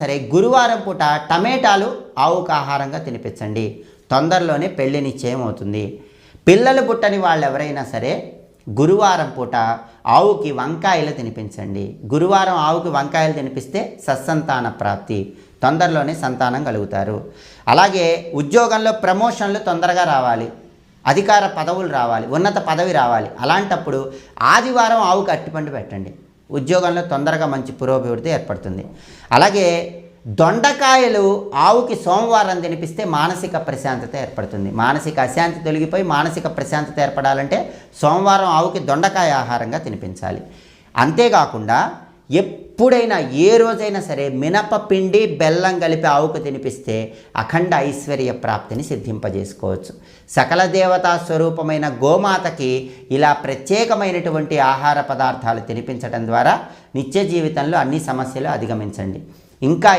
సరే గురువారం పూట టమేటాలు ఆవుకు ఆహారంగా తినిపించండి. తొందరలోనే పెళ్లి నిశ్చయం అవుతుంది. పిల్లలు పుట్టని వాళ్ళు ఎవరైనా సరే గురువారం పూట ఆవుకి వంకాయలు తినిపించండి. గురువారం ఆవుకి వంకాయలు తినిపిస్తే సత్సంతాన ప్రాప్తి, తొందరలోనే సంతానం కలుగుతారు. అలాగే ఉద్యోగంలో ప్రమోషన్లు తొందరగా రావాలి, అధికార పదవులు రావాలి, ఉన్నత పదవి రావాలి. అలాంటప్పుడు ఆదివారం ఆవుకి అరటిపండు పెట్టండి. ఉద్యోగంలో తొందరగా మంచి పురోభివృద్ధి ఏర్పడుతుంది. అలాగే దొండకాయలు ఆవుకి సోమవారం తినిపిస్తే మానసిక ప్రశాంతత ఏర్పడుతుంది. మానసిక అశాంతి తొలగిపోయి మానసిక ప్రశాంతత ఏర్పడాలంటే సోమవారం ఆవుకి దొండకాయ ఆహారంగా తినిపించాలి. అంతేకాకుండా ఎప్పుడైనా ఏ రోజైనా సరే మినపపిండి బెల్లం కలిపి ఆవుకు తినిపిస్తే అఖండ ఐశ్వర్య ప్రాప్తిని సిద్ధింపజేసుకోవచ్చు. సకల దేవతా స్వరూపమైన గోమాతకి ఇలా ప్రత్యేకమైనటువంటి ఆహార పదార్థాలు తినిపించడం ద్వారా నిత్య జీవితంలో అన్ని సమస్యలు అధిగమించండి. ఇంకా